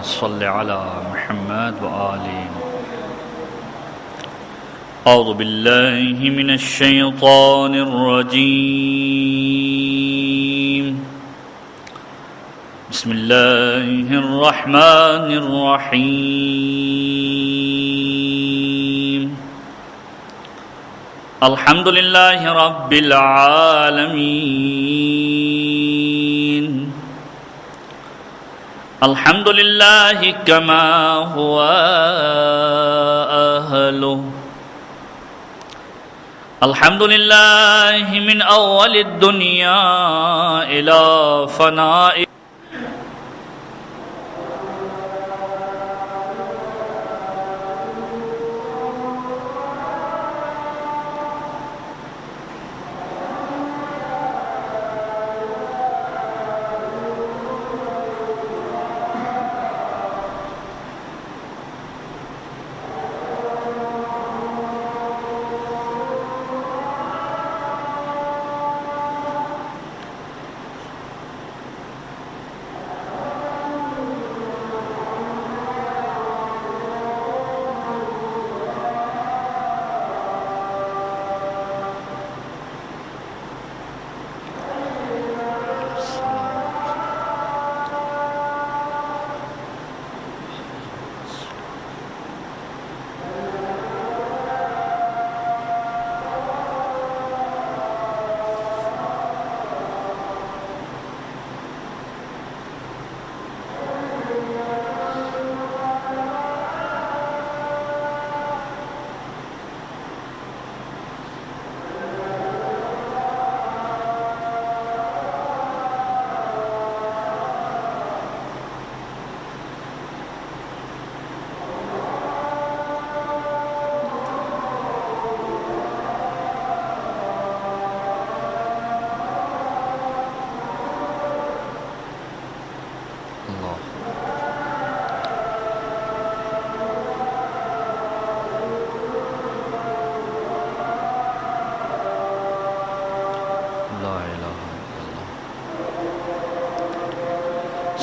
صل على محمد وآل أعوذ بالله من الشيطان الرجيم بسم الله الرحمن الرحيم الحمد لله رب العالمين الحمد لله كما هو أهله الحمد لله من أول الدنيا إلى فناء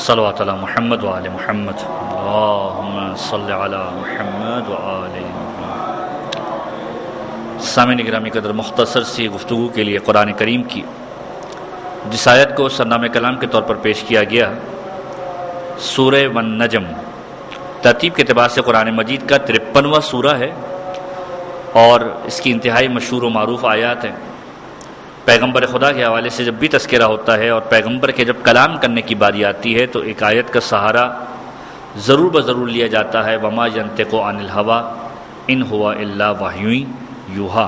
صلوات علی محمد وآل محمد اللہم صل علی محمد وآل محمد۔ سامعین گرامی قدر، مختصر سی گفتگو کے لیے قرآن کریم کی جس آیت کو سرنامہ کلام کے طور پر پیش کیا گیا، سورہ والنجم، ترتیب کے اعتبار سے قرآن مجید کا 53واں سورہ ہے اور اس کی انتہائی مشہور و معروف آیات ہیں۔ پیغمبر خدا کے حوالے سے جب بھی تذکرہ ہوتا ہے اور پیغمبر کے جب کلام کرنے کی باری آتی ہے تو ایک آیت کا سہارا ضرور بضرور لیا جاتا ہے، وما ینطق عن الہوی ان ہوا الا وحی یوحی،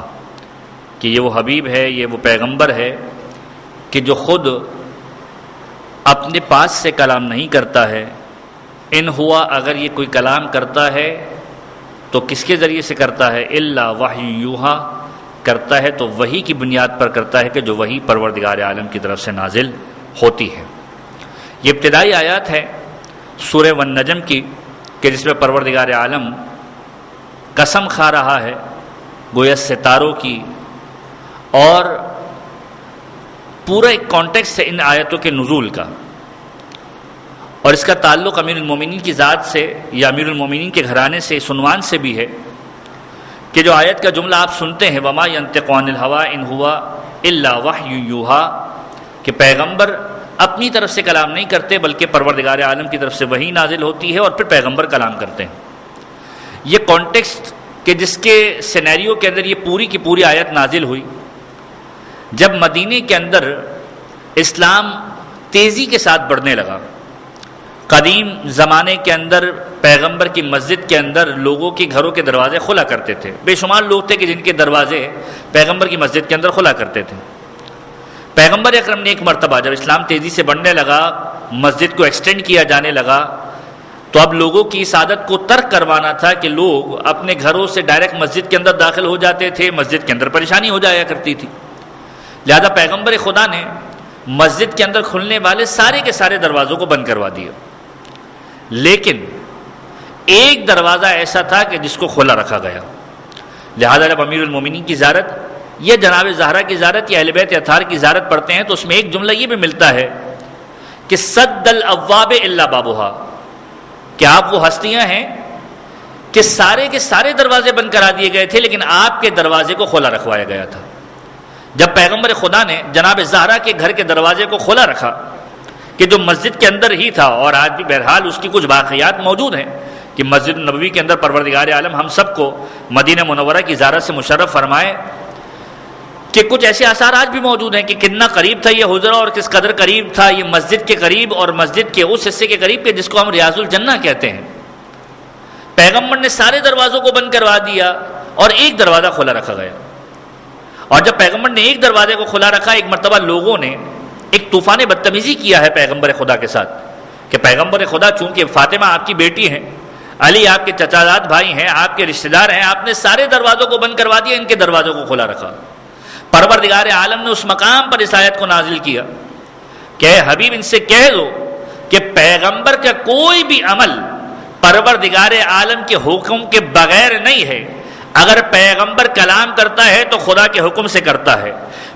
کہ یہ وہ حبیب ہے، یہ وہ پیغمبر ہے کہ جو خود اپنے پاس سے کلام نہیں کرتا ہے۔ ان ہوا، اگر یہ کوئی کلام کرتا ہے تو کس کے ذریعے سے کرتا ہے؟ الا وحی یوحی، کرتا ہے تو وحی کی بنیاد پر کرتا ہے کہ جو وحی پروردگار عالم کی طرف سے نازل ہوتی ہے۔ یہ ابتدائی آیات ہے سورہ والنجم کی کہ جس میں پروردگار عالم قسم کھا رہا ہے گویا ستاروں کی، اور پورا ایک کانٹیکسٹ ہے ان آیتوں کے نزول کا، اور اس کا تعلق امیر المومنین کی ذات سے یا امیر المومنین کے گھرانے سے، اس عنوان سے بھی ہے کہ جو آیت کا جملہ آپ سنتے ہیں وما ینطق عن الہوی ان ہوا الا وحی یوحی، کہ پیغمبر اپنی طرف سے کلام نہیں کرتے بلکہ پروردگار عالم کی طرف سے وحی نازل ہوتی ہے اور پھر پیغمبر کلام کرتے ہیں۔ یہ کانٹیکسٹ کہ جس کے سینیریو کے اندر یہ پوری کی پوری آیت نازل ہوئی، جب مدینے کے اندر اسلام تیزی کے ساتھ بڑھنے لگا۔ قدیم زمانے کے اندر پیغمبر کی مسجد کے اندر لوگوں کے گھروں کے دروازے کھلا کرتے تھے، بے شمار لوگ تھے کہ جن کے دروازے پیغمبر کی مسجد کے اندر کھلا کرتے تھے۔ پیغمبر اکرم نے ایک مرتبہ جب اسلام تیزی سے بڑھنے لگا، مسجد کو ایکسٹینڈ کیا جانے لگا، تو اب لوگوں کی اس عادت کو ترک کروانا تھا کہ لوگ اپنے گھروں سے ڈائریکٹ مسجد کے اندر داخل ہو جاتے تھے، مسجد کے اندر پریشانی ہو جایا کرتی تھی۔ لہذا پیغمبر خدا نے مسجد کے اندر کھلنے والے سارے کے سارے دروازوں کو بند کروا دیا، لیکن ایک دروازہ ایسا تھا کہ جس کو کھلا رکھا گیا۔ لہذا جب امیر المومنین کی زیارت یا جناب زہرا کی زیارت یا اہل بیت اطہار کی زیارت پڑھتے ہیں تو اس میں ایک جملہ یہ بھی ملتا ہے کہ سد الابواب الا بابھا، کہ آپ وہ ہستیاں ہیں کہ سارے کے سارے دروازے بند کرا دیے گئے تھے لیکن آپ کے دروازے کو کھلا رکھوایا گیا تھا. جب پیغمبر خدا نے جناب زہرا کے گھر کے دروازے کو کھلا رکھا کہ جو مسجد کے اندر ہی تھا، اور آج بھی بہرحال اس کی کچھ باقیات موجود ہیں کہ مسجد نبوی کے اندر پروردگار عالم ہم سب کو مدینہ منورہ کی زیارت سے مشرف فرمائے، کہ کچھ ایسے آثار آج بھی موجود ہیں کہ کتنا قریب تھا یہ حجرہ اور کس قدر قریب تھا یہ مسجد کے قریب اور مسجد کے اس حصے کے قریب کہ جس کو ہم ریاض الجنہ کہتے ہیں. پیغمبر نے سارے دروازوں کو بند کروا دیا اور ایک دروازہ کھلا رکھا گیا. اور جب پیغمبر نے ایک دروازے کو کھلا رکھا، ایک مرتبہ لوگوں نے ایک طوفان بدتمیزی کیا ہے پیغمبر خدا کے ساتھ کہ پیغمبر خدا چونکہ فاطمہ آپ کی بیٹی ہیں، علی آپ کے چچا زاد بھائی ہیں، آپ کے رشتہ دار ہیں، آپ نے سارے دروازوں کو بند کروا دیا، ان کے دروازوں کو کھلا رکھا. پروردگار عالم نے اس مقام پر اس آیت کو نازل کیا کہ اے حبیب ان سے کہہ دو کہ پیغمبر کا کوئی بھی عمل پروردگار عالم کے حکم کے بغیر نہیں ہے. اگر پیغمبر کلام کرتا ہے تو خدا کے حکم سے کرتا ہے،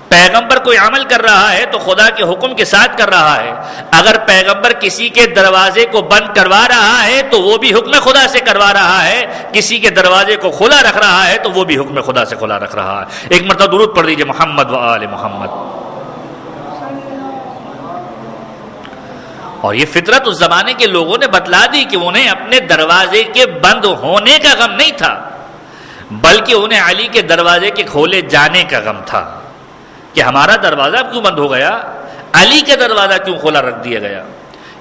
پیغمبر کوئی عمل کر رہا ہے تو خدا کے حکم کے ساتھ کر رہا ہے. اگر پیغمبر کسی کے دروازے کو بند کروا رہا ہے تو وہ بھی حکم خدا سے کروا رہا ہے، کسی کے دروازے کو کھلا رکھ رہا ہے تو وہ بھی حکم خدا سے کھلا رکھ رہا ہے. ایک مرتبہ درود پڑھ دیجئے محمد و آل محمد. اور یہ فطرت اس زمانے کے لوگوں نے بتلا دی کہ انہیں اپنے دروازے کے بند ہونے کا غم نہیں تھا، بلکہ انہیں علی کے دروازے کے کھولے جانے کا غم تھا کہ ہمارا دروازہ کیوں بند ہو گیا، علی کا دروازہ کیوں کھلا رکھ دیا گیا.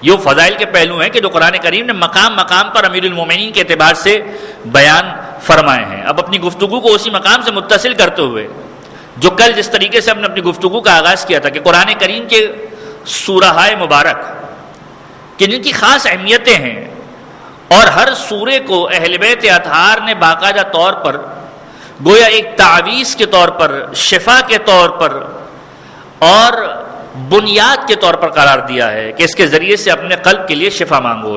یہ فضائل کے پہلو ہیں کہ جو قرآن کریم نے مقام مقام پر امیر المومنین کے اعتبار سے بیان فرمائے ہیں. اب اپنی گفتگو کو اسی مقام سے متصل کرتے ہوئے جو کل جس طریقے سے ہم نے اپنی گفتگو کا آغاز کیا تھا کہ قرآن کریم کے سورہائے مبارک کہ جن کی خاص اہمیتیں ہیں اور ہر سورے کو اہل بیت اطہار نے باقاعدہ طور پر گویا ایک تعویذ کے طور پر، شفا کے طور پر اور بنیاد کے طور پر قرار دیا ہے کہ اس کے ذریعے سے اپنے قلب کے لیے شفا مانگو.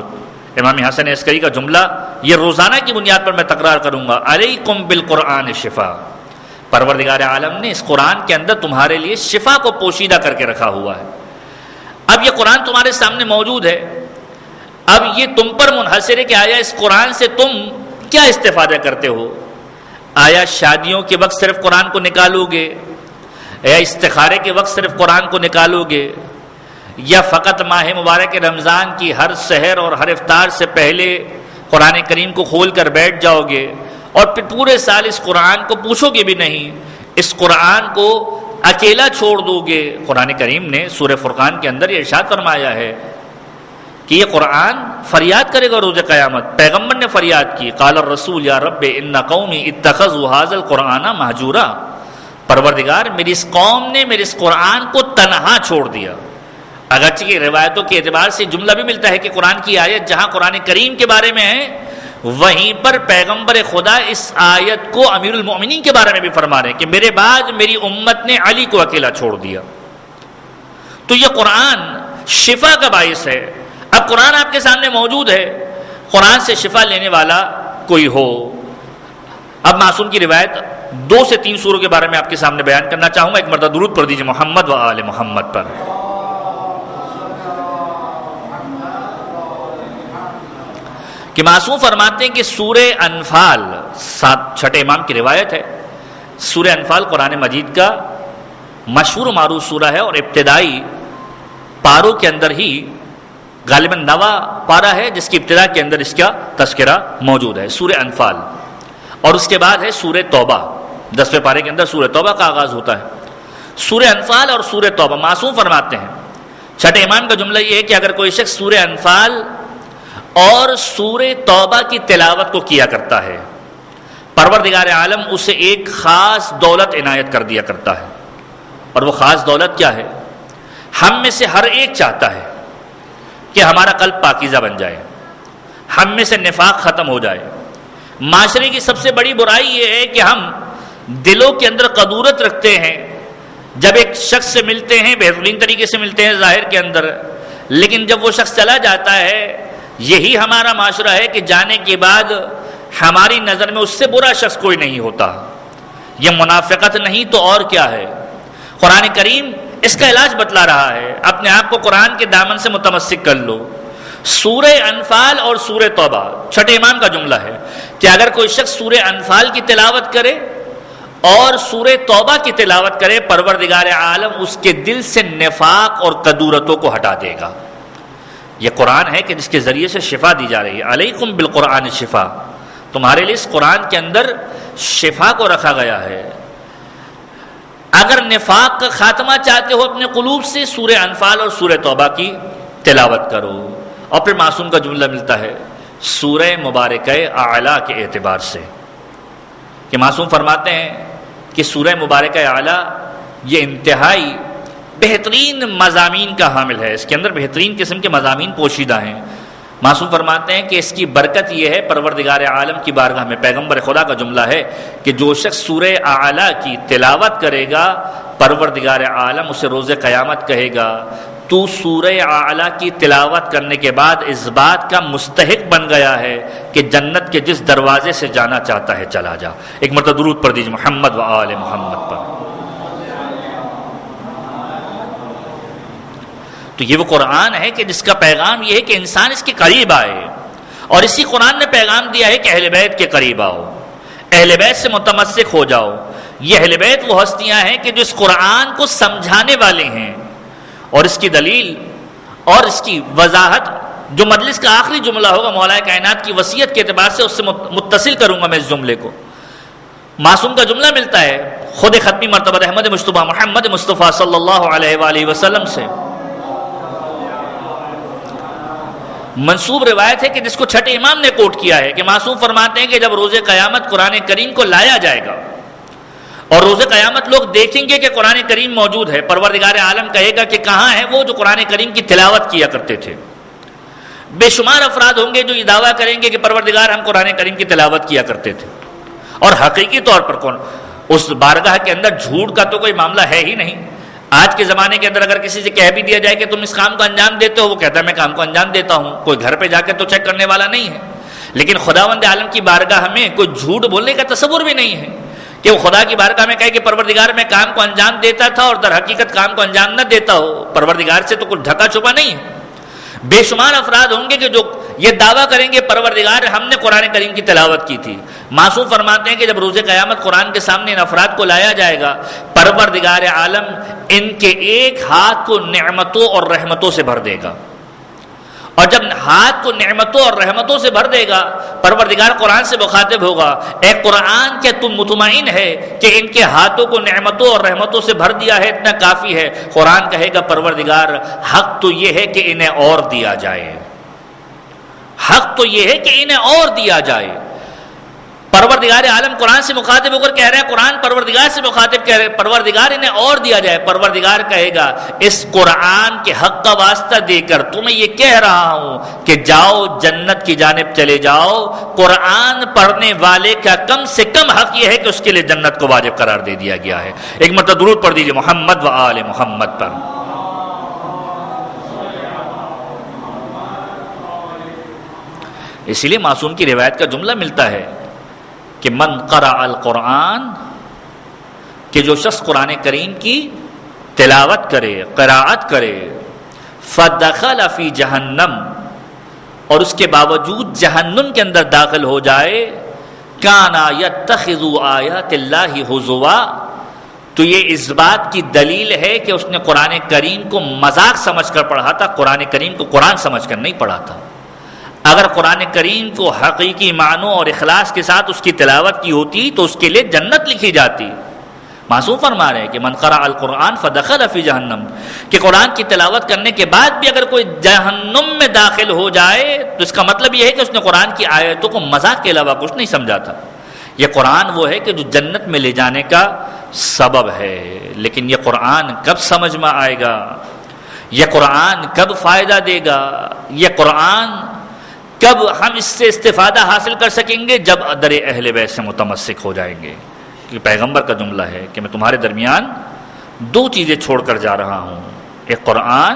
امام حسن عسکری کا جملہ یہ روزانہ کی بنیاد پر میں تکرار کروں گا، علیکم بالقرآن شفا. پروردگار عالم نے اس قرآن کے اندر تمہارے لیے شفا کو پوشیدہ کر کے رکھا ہوا ہے. اب یہ قرآن تمہارے سامنے موجود ہے، اب یہ تم پر منحصر ہے کہ آیا اس قرآن سے تم کیا استفادہ کرتے ہو. آیا شادیوں کے وقت صرف قرآن کو نکالو گے، یا استخارے کے وقت صرف قرآن کو نکالو گے، یا فقط ماہ مبارک رمضان کی ہر سحر اور ہر افطار سے پہلے قرآن کریم کو کھول کر بیٹھ جاؤ گے اور پھر پورے سال اس قرآن کو پوچھو گے بھی نہیں، اس قرآن کو اکیلا چھوڑ دو گے. قرآن کریم نے سورہ فرقان کے اندر یہ ارشاد فرمایا ہے کہ یہ قرآن فریاد کرے گا روز قیامت. پیغمبر نے فریاد کی، قال الرسول یا رب ان قومی اتخذوا هذا القرآن مہجورا. پروردگار میری اس قوم نے میرے اس قرآن کو تنہا چھوڑ دیا. اگرچہ کہ روایتوں کے اعتبار سے جملہ بھی ملتا ہے کہ قرآن کی آیت جہاں قرآن کریم کے بارے میں ہے وہیں پر پیغمبر خدا اس آیت کو امیر المؤمنین کے بارے میں بھی فرما رہے ہیں کہ میرے بعد میری امت نے علی کو اکیلا چھوڑ دیا. تو یہ قرآن شفا کا باعث ہے. اب قرآن آپ کے سامنے موجود ہے، قرآن سے شفا لینے والا کوئی ہو. اب معصوم کی روایت 2 سے 3 سوروں کے بارے میں آپ کے سامنے بیان کرنا چاہوں گا. ایک مرتبہ درود پڑھ دیجیے محمد و آل محمد پر. کہ معصوم فرماتے ہیں کہ سورہ انفال 6 امام کی روایت ہے، سورہ انفال قرآن مجید کا مشہور و معروف سورہ ہے اور ابتدائی پاروں کے اندر ہی غالباً 9واں پارہ ہے جس کی ابتدا کے اندر اس کا تذکرہ موجود ہے، سورہ انفال. اور اس کے بعد ہے سورہ توبہ، 10ویں پارے کے اندر سورہ توبہ کا آغاز ہوتا ہے. سورہ انفال اور سورہ توبہ معصوم فرماتے ہیں 6 امام کا جملہ یہ ہے کہ اگر کوئی شخص سورہ انفال اور سورہ توبہ کی تلاوت کو کیا کرتا ہے پروردگار عالم اسے ایک خاص دولت عنایت کر دیا کرتا ہے. اور وہ خاص دولت کیا ہے؟ ہم میں سے ہر ایک چاہتا ہے کہ ہمارا قلب پاکیزہ بن جائے، ہم میں سے نفاق ختم ہو جائے. معاشرے کی سب سے بڑی برائی یہ ہے کہ ہم دلوں کے اندر قدورت رکھتے ہیں، جب ایک شخص سے ملتے ہیں بہترین طریقے سے ملتے ہیں ظاہر کے اندر، لیکن جب وہ شخص چلا جاتا ہے یہی ہمارا معاشرہ ہے کہ جانے کے بعد ہماری نظر میں اس سے برا شخص کوئی نہیں ہوتا. یہ منافقت نہیں تو اور کیا ہے؟ قرآن کریم اس کا علاج بتلا رہا ہے. اپنے آپ کو قرآن کے دامن سے متمسک کر لو، سورہ انفال اور سورہ توبہ چھٹے امام کا جملہ ہے کہ اگر کوئی شخص سورہ انفال کی تلاوت کرے اور سورہ توبہ کی تلاوت کرے، پروردگار عالم اس کے دل سے نفاق اور کدورتوں کو ہٹا دے گا۔ یہ قرآن ہے کہ جس کے ذریعے سے شفا دی جا رہی ہے، علیکم بالقرآن شفا، تمہارے لیے اس قرآن کے اندر شفا کو رکھا گیا ہے۔ اگر نفاق کا خاتمہ چاہتے ہو اپنے قلوب سے، سورہ انفال اور سورہ توبہ کی تلاوت کرو۔ اور پھر معصوم کا جملہ ملتا ہے سورہ مبارکہ اعلیٰ کے اعتبار سے، کہ معصوم فرماتے ہیں کہ سورہ مبارکہ اعلیٰ یہ انتہائی بہترین مضامین کا حامل ہے، اس کے اندر بہترین قسم کے مضامین پوشیدہ ہیں۔ معصوم فرماتے ہیں کہ اس کی برکت یہ ہے، پروردگار عالم کی بارگاہ میں پیغمبر خدا کا جملہ ہے کہ جو شخص سورہ اعلیٰ کی تلاوت کرے گا، پروردگار عالم اسے روز قیامت کہے گا تو سورہ اعلیٰ کی تلاوت کرنے کے بعد اس بات کا مستحق بن گیا ہے کہ جنت کے جس دروازے سے جانا چاہتا ہے چلا جا۔ ایک مرتبہ درود پڑھ دیجیے محمد و آل محمد پر۔ تو یہ وہ قرآن ہے کہ جس کا پیغام یہ ہے کہ انسان اس کے قریب آئے، اور اسی قرآن نے پیغام دیا ہے کہ اہل بیت کے قریب آؤ، اہل بیت سے متمسک ہو جاؤ۔ یہ اہل بیت وہ ہستیاں ہیں کہ جو اس قرآن کو سمجھانے والے ہیں، اور اس کی دلیل اور اس کی وضاحت جو مجلس کا آخری جملہ ہوگا مولا کائنات کی وصیت کے اعتبار سے اس سے متصل کروں گا میں اس جملے کو۔ معصوم کا جملہ ملتا ہے خود ختمی مرتبہ احمد مصطفیٰ محمد مصطفیٰ صلی اللہ علیہ وآلہ وسلم سے منسوب روایت ہے کہ جس کو چھٹے امام نے کوٹ کیا ہے کہ معصوم فرماتے ہیں کہ جب روز قیامت قرآن کریم کو لایا جائے گا اور روز قیامت لوگ دیکھیں گے کہ قرآن کریم موجود ہے، پروردگار عالم کہے گا کہ کہاں ہے وہ جو قرآن کریم کی تلاوت کیا کرتے تھے۔ بے شمار افراد ہوں گے جو یہ دعویٰ کریں گے کہ پروردگار ہم قرآن کریم کی تلاوت کیا کرتے تھے، اور حقیقی طور پر کون اس بارگاہ کے اندر جھوٹ کا تو کوئی معاملہ ہے ہی نہیں۔ آج کے زمانے کے اندر اگر کسی سے کہہ بھی دیا جائے کہ تم اس کام کو انجام دیتے ہو، وہ کہتا ہے میں کام کو انجام دیتا ہوں، کوئی گھر پہ جا کے تو چیک کرنے والا نہیں ہے۔ لیکن خداوند عالم کی بارگاہ میں کوئی جھوٹ بولنے کا تصور بھی نہیں ہے کہ وہ خدا کی بارگاہ میں کہے کہ پروردگار میں کام کو انجام دیتا تھا اور در حقیقت کام کو انجام نہ دیتا ہو۔ پروردگار سے تو کوئی ڈھکا چھپا نہیں ہے۔ بے شمار افراد ہوں گے کہ جو یہ دعویٰ کریں گے پروردگار ہم نے قرآن کریم کی تلاوت کی تھی۔ معصوم فرماتے ہیں کہ جب روز قیامت قرآن کے سامنے ان افراد کو لایا جائے گا، پروردگار عالم ان کے ایک ہاتھ کو نعمتوں اور رحمتوں سے بھر دے گا، اور جب ہاتھ کو نعمتوں اور رحمتوں سے بھر دے گا، پروردگار قرآن سے مخاطب ہوگا، اے قرآن کیا تم مطمئن ہے کہ ان کے ہاتھوں کو نعمتوں اور رحمتوں سے بھر دیا ہے، اتنا کافی ہے؟ قرآن کہے گا پروردگار حق تو یہ ہے کہ انہیں اور دیا جائے، حق تو یہ ہے کہ انہیں اور دیا جائے۔ پروردگار عالم قرآن سے مخاطب ہو کر کہہ رہے ہیں، قرآن پروردگار سے مخاطب کہہ رہے ہیں پروردگار انہیں اور دیا جائے۔ پروردگار کہے گا اس قرآن کے حق کا واسطہ دے کر تمہیں یہ کہہ رہا ہوں کہ جاؤ جنت کی جانب چلے جاؤ۔ قرآن پڑھنے والے کا کم سے کم حق یہ ہے کہ اس کے لیے جنت کو واجب قرار دے دیا گیا ہے۔ ایک مرتبہ درود پڑھ دیجیے محمد و آل محمد پر۔ اسی لیے معصوم کی روایت کا جملہ ملتا ہے کہ من قرأ القرآن، کہ جو شخص قرآن کریم کی تلاوت کرے، قراءت کرے، فدخل فی جہنم، اور اس کے باوجود جہنم کے اندر داخل ہو جائے، کانا یتخذ آیات اللہ ہزوا، تو یہ اس بات کی دلیل ہے کہ اس نے قرآن کریم کو مذاق سمجھ کر پڑھا تھا، قرآن کریم کو قرآن سمجھ کر نہیں پڑھا تھا۔ اگر قرآن کریم کو حقیقی معنوں اور اخلاص کے ساتھ اس کی تلاوت کی ہوتی تو اس کے لیے جنت لکھی جاتی۔ معصوم فرما رہے ہیں کہ من قرأ القرآن فدخل فی جہنم، کہ قرآن کی تلاوت کرنے کے بعد بھی اگر کوئی جہنم میں داخل ہو جائے تو اس کا مطلب یہ ہے کہ اس نے قرآن کی آیتوں کو مذاق کے علاوہ کچھ نہیں سمجھا تھا۔ یہ قرآن وہ ہے کہ جو جنت میں لے جانے کا سبب ہے، لیکن یہ قرآن کب سمجھ میں آئے گا، یہ قرآن کب فائدہ دے گا، یہ قرآن کب ہم اس سے استفادہ حاصل کر سکیں گے؟ جب در اہل بیت سے متمسک ہو جائیں گے۔ کہ پیغمبر کا جملہ ہے کہ میں تمہارے درمیان دو چیزیں چھوڑ کر جا رہا ہوں، ایک قرآن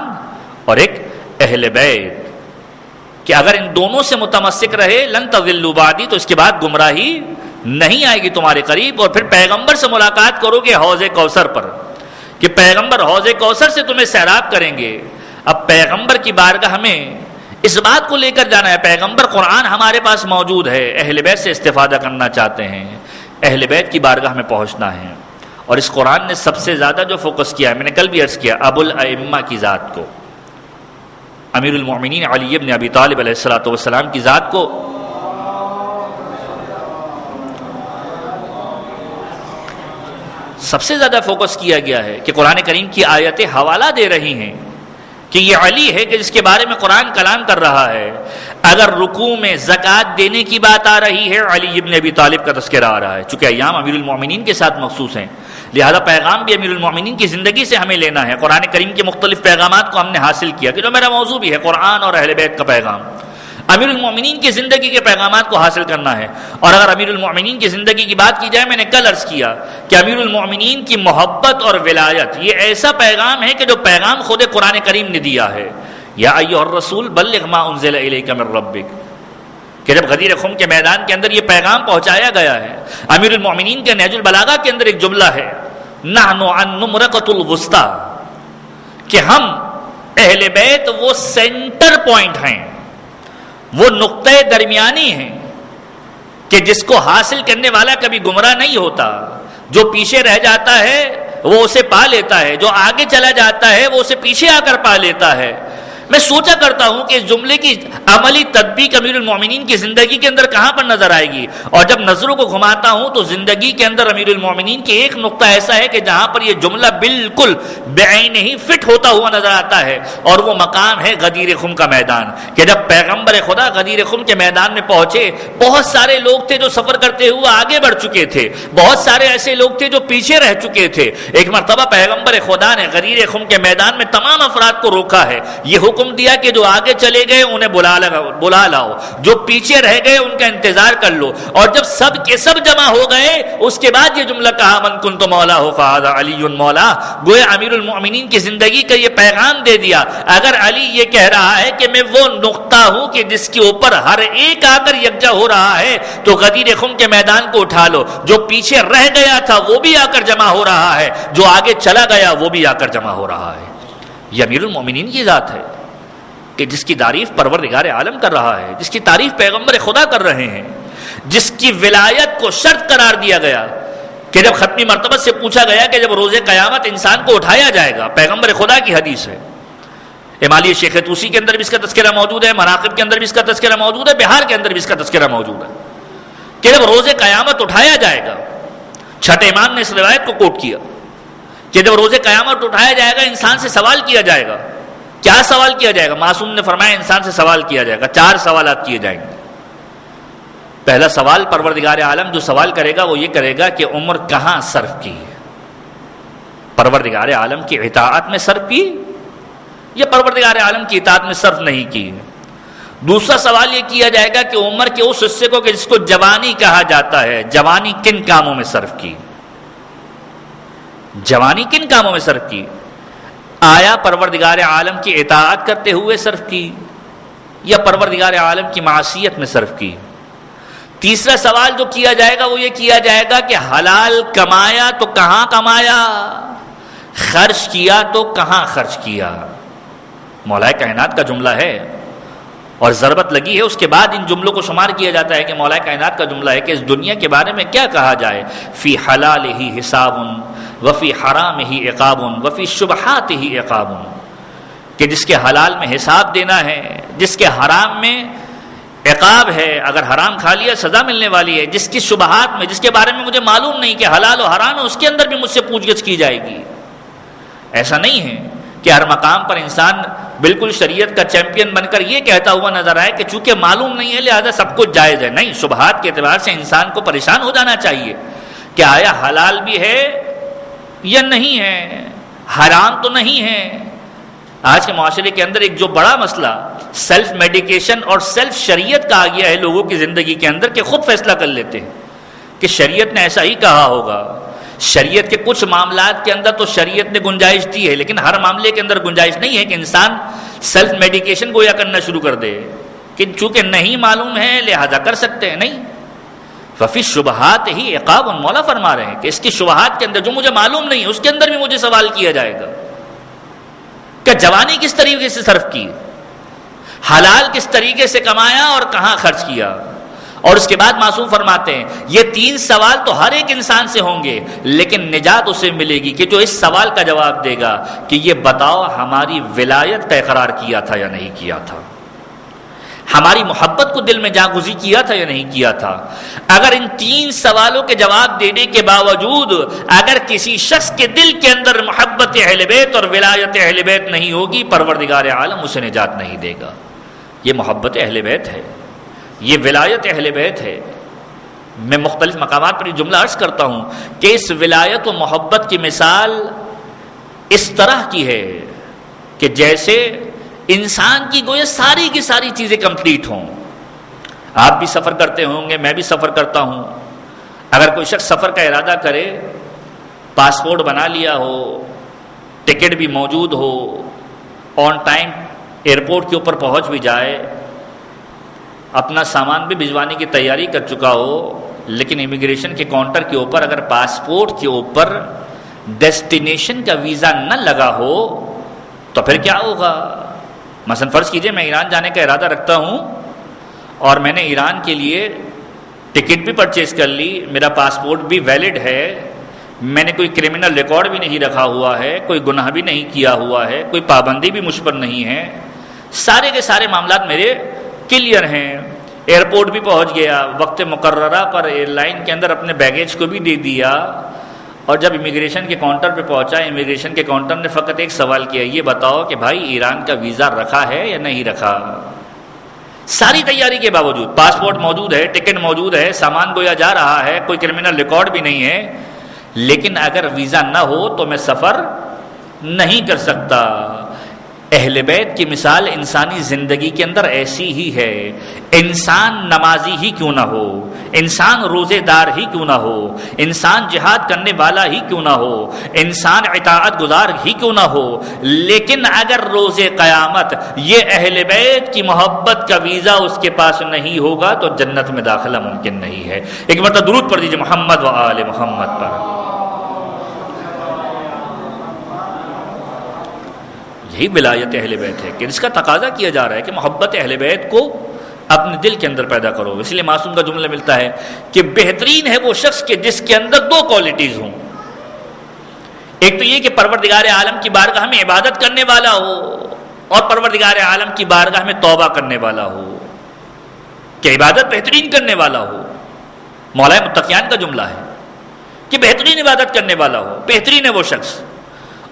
اور ایک اہل بیت، کہ اگر ان دونوں سے متمسک رہے لن تضلوا بعدی، تو اس کے بعد گمراہی نہیں آئے گی تمہارے قریب۔ اور پھر پیغمبر سے ملاقات کرو گے حوض کوثر پر، کہ پیغمبر حوض کوثر سے تمہیں سیراب کریں گے۔ اب پیغمبر کی بارگاہ میں اس بات کو لے کر جانا ہے پیغمبر قرآن ہمارے پاس موجود ہے، اہل بیت سے استفادہ کرنا چاہتے ہیں، اہل بیت کی بارگاہ میں پہنچنا ہے. اور اس قرآن نے سب سے زیادہ جو فوکس کیا ہے، میں نے کل بھی عرض کیا، ابو الائمہ کی ذات کو، امیر المؤمنین علی ابن ابی طالب علیہ الصلوۃ والسلام کی ذات کو سب سے زیادہ فوکس کیا گیا ہے کہ قرآن کریم کی آیتیں حوالہ دے رہی ہیں کہ یہ علی ہے کہ جس کے بارے میں قرآن کلام کر رہا ہے. اگر رکوع میں زکوٰۃ دینے کی بات آ رہی ہے، علی ابن ابی طالب کا تذکرہ آ رہا ہے. چونکہ ایام امیر المؤمنین کے ساتھ مخصوص ہیں، لہذا پیغام بھی امیر المؤمنین کی زندگی سے ہمیں لینا ہے. قرآن کریم کے مختلف پیغامات کو ہم نے حاصل کیا کہ جو میرا موضوع بھی ہے قرآن اور اہل بیت کا پیغام، امیر المؤمنین کی زندگی کے پیغامات کو حاصل کرنا ہے. اور اگر امیر المؤمنین کی زندگی کی بات کی جائے، میں نے کل عرض کیا کہ امیر المؤمنین کی محبت اور ولایت یہ ایسا پیغام ہے کہ جو پیغام خود قرآن کریم نے دیا ہے. یا ایھا الرسول بلغ ما انزل الیک من ربک، کہ جب غدیر خم کے میدان کے اندر یہ پیغام پہنچایا گیا ہے، امیر المؤمنین کے نہج البلاغہ کے اندر ایک جملہ ہے، نحن عن نمرقۃ الوسطی، کہ ہم اہل بیت وہ سینٹر پوائنٹ ہیں، وہ نقطۂ درمیانی ہیں کہ جس کو حاصل کرنے والا کبھی گمراہ نہیں ہوتا. جو پیچھے رہ جاتا ہے وہ اسے پا لیتا ہے، جو آگے چلا جاتا ہے وہ اسے پیچھے آ کر پا لیتا ہے. میں سوچا کرتا ہوں کہ اس جملے کی عملی تطبیق امیر المؤمنین کی زندگی کے اندر کہاں پر نظر آئے گی، اور جب نظروں کو گھماتا ہوں تو زندگی کے اندر امیر المؤمنین کی ایک نقطہ ایسا ہے کہ جہاں پر یہ جملہ بالکل بعینہ ہی فٹ ہوتا ہوا نظر آتا ہے، اور وہ مقام ہے غدیر خم کا میدان. کہ جب پیغمبر خدا غدیر خم کے میدان میں پہنچے، بہت سارے لوگ تھے جو سفر کرتے ہوئے آگے بڑھ چکے تھے، بہت سارے ایسے لوگ تھے جو پیچھے رہ چکے تھے. ایک مرتبہ پیغمبر خدا نے غدیر خم کے میدان میں تمام افراد کو روکا ہے، یہ حکم دیا کہ جو آگے چلے گئے انہیں بلا لاؤ، جو پیچھے رہ گئے ان کا انتظار کر لو. اور جب سب کے سب جمع ہو گئے، اس کے بعد یہ جملہ کہا، من کنت مولا ہو فہذا علی مولا. گویا امیر المؤمنین کی زندگی کا یہ پیغام دے دیا. اگر علی یہ کہہ رہا ہے کہ میں وہ نقطہ ہوں کہ جس کے اوپر ہر ایک آ کر یکجا ہو رہا ہے، تو غدیر خم کے میدان کو اٹھا لو. جو پیچھے رہ گیا تھا وہ بھی آ کر جمع ہو رہا ہے، جو آگے چلا گیا وہ بھی آ کر جمع ہو رہا ہے. یہ امیر المؤمنین کی ذات ہے کہ جس کی تعریف پروردگار عالم کر رہا ہے، جس کی تعریف پیغمبر خدا کر رہے ہیں، جس کی ولایت کو شرط قرار دیا گیا کہ جب ختمی مرتبہ سے پوچھا گیا کہ جب روز قیامت انسان کو اٹھایا جائے گا، پیغمبر خدا کی حدیث ہے، امالی شیخ توسی کے اندر بھی اس کا تذکرہ موجود ہے، مناقب کے اندر بھی اس کا تذکرہ موجود ہے، بہار کے اندر بھی اس کا تذکرہ موجود ہے کہ جب روز قیامت اٹھایا جائے گا. چھٹے امام نے اس روایت کو کوٹ کیا کہ جب روز قیامت اٹھایا جائے گا، انسان سے سوال کیا جائے گا. کیا سوال کیا جائے گا؟ معصوم نے فرمایا انسان سے سوال کیا جائے گا، 4 سوالات کیے جائیں گے. پہلا سوال پروردگار عالم جو سوال کرے گا وہ یہ کرے گا کہ عمر کہاں صرف کی ہے؟ پروردگار عالم کی اطاعت میں صرف کی یا پروردگار عالم کی اطاعت میں صرف نہیں کی؟ دوسرا سوال یہ کیا جائے گا کہ عمر کے اس حصے کو کہ جس کو جوانی کہا جاتا ہے، جوانی کن کاموں میں صرف کی؟ جوانی کن کاموں میں صرف کی؟ آیا پروردگار عالم کی اطاعت کرتے ہوئے صرف کی یا پروردگار عالم کی معصیت میں صرف کی؟ تیسرا سوال جو کیا جائے گا وہ یہ کیا جائے گا کہ حلال کمایا تو کہاں کمایا، خرچ کیا تو کہاں خرچ کیا؟ مولا کائنات کا جملہ ہے اور ضربت لگی ہے، اس کے بعد ان جملوں کو شمار کیا جاتا ہے کہ مولا کائنات کا جملہ ہے کہ اس دنیا کے بارے میں کیا کہا جائے. فی حلالہ حساب وفی حرامہ عقاب وفی شبہاتہ عقاب، کہ جس کے حلال میں حساب دینا ہے، جس کے حرام میں عقاب ہے، اگر حرام کھا لیا سزا ملنے والی ہے، جس کی شبہات میں، جس کے بارے میں مجھے معلوم نہیں کہ حلال و حرام ہے، اس کے اندر بھی مجھ سے پوچھ گچھ کی جائے گی. ایسا نہیں ہے کہ ہر مقام پر انسان بالکل شریعت کا چیمپئن بن کر یہ کہتا ہوا نظر آئے کہ چونکہ معلوم نہیں ہے لہذا سب کچھ جائز ہے. نہیں، شبہات کے اعتبار سے انسان کو پریشان ہو جانا چاہیے کہ آیا حلال بھی ہے یا نہیں ہے، حرام تو نہیں ہے. آج کے معاشرے کے اندر ایک جو بڑا مسئلہ سیلف میڈیکیشن اور سیلف شریعت کا آ گیا ہے لوگوں کی زندگی کے اندر کہ خود فیصلہ کر لیتے ہیں کہ شریعت نے ایسا ہی کہا ہوگا. شریعت کے کچھ معاملات کے اندر تو شریعت نے گنجائش دی ہے، لیکن ہر معاملے کے اندر گنجائش نہیں ہے کہ انسان سیلف میڈیکیشن کو یا کرنا شروع کر دے کہ چونکہ نہیں معلوم ہے لہذا کر سکتے ہیں. نہیں، ففی شبہات ہی عقاب، مولا فرما رہے ہیں کہ اس کی شبہات کے اندر جو مجھے معلوم نہیں ہے اس کے اندر بھی مجھے سوال کیا جائے گا کہ جوانی کس طریقے سے صرف کی، حلال کس طریقے سے کمایا اور کہاں خرچ کیا. اور اس کے بعد معصوم فرماتے ہیں یہ 3 سوال تو ہر ایک انسان سے ہوں گے، لیکن نجات اسے ملے گی کہ جو اس سوال کا جواب دے گا کہ یہ بتاؤ ہماری ولایت کا اقرار کیا تھا یا نہیں کیا تھا، ہماری محبت کو دل میں جاگزی کیا تھا یا نہیں کیا تھا. اگر ان 3 سوالوں کے جواب دینے کے باوجود اگر کسی شخص کے دل کے اندر محبت اہل بیت اور ولایت اہل بیت نہیں ہوگی، پروردگار عالم اسے نجات نہیں دے گا. یہ محبت اہل بیت ہے، یہ ولایت اہل بیت ہے. میں مختلف مقامات پر یہ جملہ عرض کرتا ہوں کہ اس ولایت و محبت کی مثال اس طرح کی ہے کہ جیسے انسان کی گویا ساری کی ساری چیزیں کمپلیٹ ہوں. آپ بھی سفر کرتے ہوں گے، میں بھی سفر کرتا ہوں. اگر کوئی شخص سفر کا ارادہ کرے، پاسپورٹ بنا لیا ہو، ٹکٹ بھی موجود ہو، آن ٹائم ایئرپورٹ کے اوپر پہنچ بھی جائے، اپنا سامان بھی بھجوانے کی تیاری کر چکا ہو، لیکن امیگریشن کے کاؤنٹر کے اوپر اگر پاسپورٹ کے اوپر ڈیسٹینیشن کا ویزا نہ لگا ہو تو پھر کیا ہوگا؟ مثلا فرض کیجئے میں ایران جانے کا ارادہ رکھتا ہوں اور میں نے ایران کے لیے ٹکٹ بھی پرچیز کر لی، میرا پاسپورٹ بھی ویلڈ ہے، میں نے کوئی کرمنل ریکارڈ بھی نہیں رکھا ہوا ہے، کوئی گناہ بھی نہیں کیا ہوا ہے، کوئی پابندی بھی مجھ پر نہیں ہے، سارے کے سارے معاملات میرے کلیئر ہیں. ایئرپورٹ بھی پہنچ گیا، وقت مقررہ پر ایئر لائن کے اندر اپنے بیگیج کو بھی دے دیا، اور جب امیگریشن کے کاؤنٹر پہ پہنچا، امیگریشن کے کاؤنٹر نے فقط ایک سوال کیا، یہ بتاؤ کہ بھائی ایران کا ویزا رکھا ہے یا نہیں رکھا. ساری تیاری کے باوجود پاسپورٹ موجود ہے، ٹکٹ موجود ہے، سامان گویا جا رہا ہے، کوئی کرمنل ریکارڈ بھی نہیں ہے، لیکن اگر ویزا نہ ہو تو میں سفر نہیں کر سکتا. اہل بیت کی مثال انسانی زندگی کے اندر ایسی ہی ہے. انسان نمازی ہی کیوں نہ ہو، انسان روزے دار ہی کیوں نہ ہو، انسان جہاد کرنے والا ہی کیوں نہ ہو، انسان اطاعت گزار ہی کیوں نہ ہو، لیکن اگر روز قیامت یہ اہل بیت کی محبت کا ویزا اس کے پاس نہیں ہوگا تو جنت میں داخلہ ممکن نہیں ہے. ایک مرتبہ درود پڑھ دیجیے محمد و آل محمد پر. یہی ولایت اہل بیت ہے کہ اس کا تقاضا کیا جا رہا ہے کہ محبت اہل بیت کو اپنے دل کے اندر پیدا کرو. اس لیے معصوم کا جملہ ملتا ہے کہ بہترین ہے وہ شخص کے جس کے اندر 2 کوالٹیز ہوں. ایک تو یہ کہ پروردگار عالم کی بارگاہ میں عبادت کرنے والا ہو، اور پروردگار عالم کی بارگاہ میں توبہ کرنے والا ہو، کہ عبادت بہترین کرنے والا ہو. مولا متقیان کا جملہ ہے کہ بہترین عبادت کرنے والا ہو، بہترین ہے وہ شخص،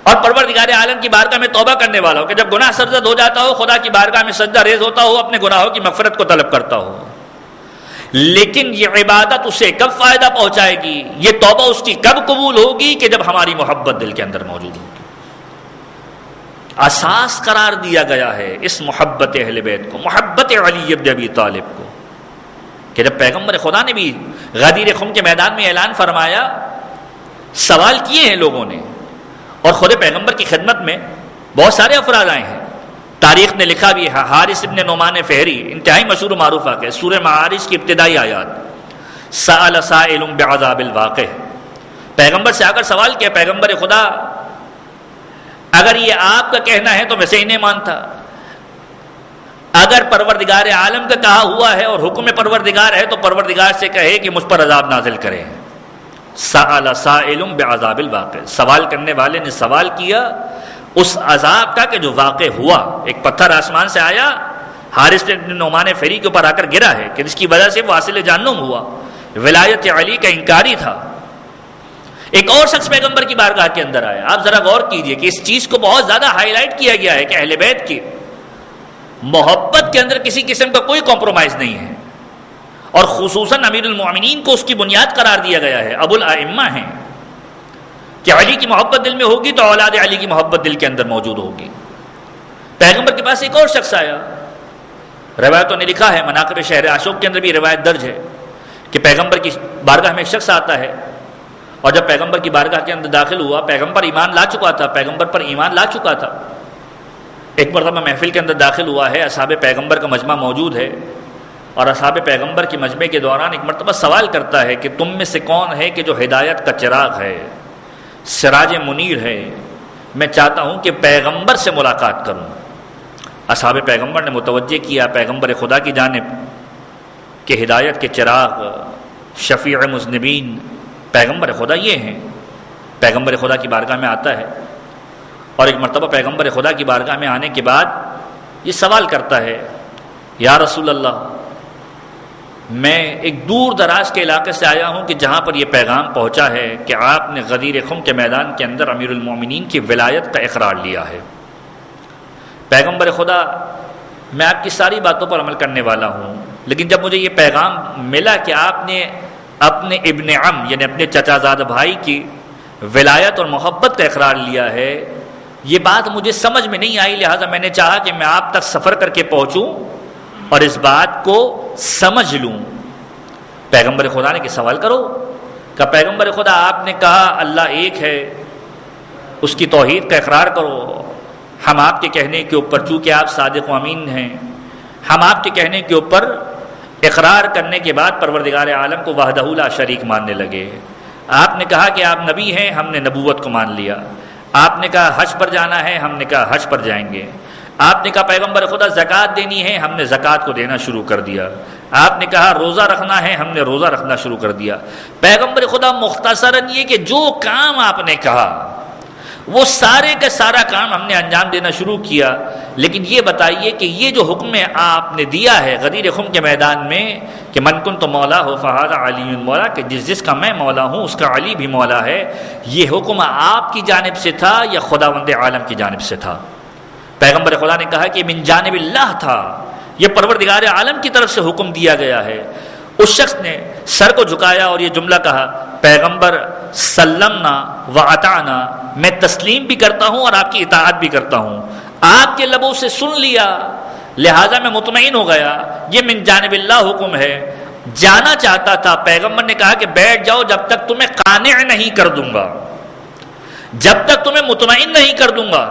اور پروردگار عالم کی بارگاہ میں توبہ کرنے والا ہو کہ جب گناہ سرزد ہو جاتا ہو خدا کی بارگاہ میں سجدہ ریز ہوتا ہو، اپنے گناہوں کی مغفرت کو طلب کرتا ہو. لیکن یہ عبادت اسے کب فائدہ پہنچائے گی، یہ توبہ اس کی کب قبول ہوگی کہ جب ہماری محبت دل کے اندر موجود ہوگی. اساس قرار دیا گیا ہے اس محبت اہل بیت کو، محبت علی بن ابی طالب کو، کہ جب پیغمبر خدا نے بھی غدیر خم کے میدان میں اعلان فرمایا، سوال کیے ہیں لوگوں نے، اور خود پیغمبر کی خدمت میں بہت سارے افراد آئے ہیں. تاریخ نے لکھا بھی ہے، حارث ابن نعمان فہری انتہائی مشہور و معروف واقعہ، سورہ معارج کی ابتدائی آیات، سأل سائل بعذاب الواقع. پیغمبر سے آ کر سوال کیا، پیغمبر خدا اگر یہ آپ کا کہنا ہے تو میں سے ہی نہیں مانتا، اگر پروردگار عالم کا کہا ہوا ہے اور حکم پروردگار ہے تو پروردگار سے کہے کہ مجھ پر عذاب نازل کرے. سأل سائل بعذاب الواقع، سوال کرنے والے نے سوال کیا اس عذاب کا کہ جو واقع ہوا. ایک پتھر آسمان سے آیا، حارث بن نعمان فہری کے اوپر آ کر گرا ہے کہ جس کی وجہ سے وہ حاصل جہنم ہوا، ولایت علی کا انکاری تھا. ایک اور شخص پیغمبر کی بارگاہ کے اندر آیا. آپ ذرا غور کیجئے کہ اس چیز کو بہت زیادہ ہائی لائٹ کیا گیا ہے کہ اہل بیت کی محبت کے اندر کسی قسم کا کوئی کمپرومائز نہیں ہے، اور خصوصاً امیر المؤمنین کو اس کی بنیاد قرار دیا گیا ہے، ابو الائمہ ہیں، کہ علی کی محبت دل میں ہوگی تو اولاد علی کی محبت دل کے اندر موجود ہوگی. پیغمبر کے پاس ایک اور شخص آیا، روایتوں نے لکھا ہے، مناقب شہر عاشق کے اندر بھی روایت درج ہے کہ پیغمبر کی بارگاہ میں ایک شخص آتا ہے، اور جب پیغمبر کی بارگاہ کے اندر داخل ہوا، پیغمبر ایمان لا چکا تھا، پیغمبر پر ایمان لا چکا تھا. ایک مرتبہ محفل کے اندر داخل ہوا ہے، اصحاب پیغمبر کا مجمع موجود ہے، اور اصحاب پیغمبر کی مجمع کے دوران ایک مرتبہ سوال کرتا ہے کہ تم میں سے کون ہے کہ جو ہدایت کا چراغ ہے، سراج منیر ہے، میں چاہتا ہوں کہ پیغمبر سے ملاقات کروں. اصحاب پیغمبر نے متوجہ کیا پیغمبر خدا کی جانب کہ ہدایت کے چراغ، شفیع مذنبین پیغمبر خدا یہ ہیں۔ پیغمبر خدا کی بارگاہ میں آتا ہے اور ایک مرتبہ پیغمبر خدا کی بارگاہ میں آنے کے بعد یہ سوال کرتا ہے، یا رسول اللہ، میں ایک دور دراز کے علاقے سے آیا ہوں کہ جہاں پر یہ پیغام پہنچا ہے کہ آپ نے غدیر خم کے میدان کے اندر امیر المومنین کی ولایت کا اقرار لیا ہے۔ پیغمبر خدا، میں آپ کی ساری باتوں پر عمل کرنے والا ہوں، لیکن جب مجھے یہ پیغام ملا کہ آپ نے اپنے ابن عم یعنی اپنے چچا زاد بھائی کی ولایت اور محبت کا اقرار لیا ہے، یہ بات مجھے سمجھ میں نہیں آئی، لہٰذا میں نے چاہا کہ میں آپ تک سفر کر کے پہنچوں اور اس بات کو سمجھ لوں۔ پیغمبر خدا نے کہ سوال کرو۔ کہ پیغمبر خدا، آپ نے کہا اللہ ایک ہے، اس کی توحید کا اقرار کرو۔ ہم آپ کے کہنے کے اوپر، چونکہ آپ صادق و امین ہیں، ہم آپ کے کہنے کے اوپر اقرار کرنے کے بعد پروردگار عالم کو وحدہ لا شریک ماننے لگے۔ آپ نے کہا کہ آپ نبی ہیں، ہم نے نبوت کو مان لیا۔ آپ نے کہا حج پر جانا ہے، ہم نے کہا حج پر جائیں گے۔ آپ نے کہا پیغمبر خدا زکوٰۃ دینی ہے، ہم نے زکوٰۃ کو دینا شروع کر دیا۔ آپ نے کہا روزہ رکھنا ہے، ہم نے روزہ رکھنا شروع کر دیا۔ پیغمبر خدا مختصراً یہ کہ جو کام آپ نے کہا وہ سارے کا سارا کام ہم نے انجام دینا شروع کیا، لیکن یہ بتائیے کہ یہ جو حکم آپ نے دیا ہے غدیر خم کے میدان میں کہ من کنت مولا ہو فہذا علی مولا، کہ جس کا میں مولا ہوں اس کا علی بھی مولا ہے، یہ حکم آپ کی جانب سے تھا یا خداوند عالم کی جانب سے تھا؟ پیغمبر خدا نے کہا کہ من جانب اللہ تھا، یہ پروردگار عالم کی طرف سے حکم دیا گیا ہے۔ اس شخص نے سر کو جھکایا اور یہ جملہ کہا، پیغمبر سلمنا و اطعنا، میں تسلیم بھی کرتا ہوں اور آپ کی اطاعت بھی کرتا ہوں، آپ کے لبوں سے سن لیا لہٰذا میں مطمئن ہو گیا، یہ من جانب اللہ حکم ہے۔ جانا چاہتا تھا، پیغمبر نے کہا کہ بیٹھ جاؤ جب تک تمہیں قانع نہیں کر دوں گا، جب تک تمہیں مطمئن نہیں کر دوں گا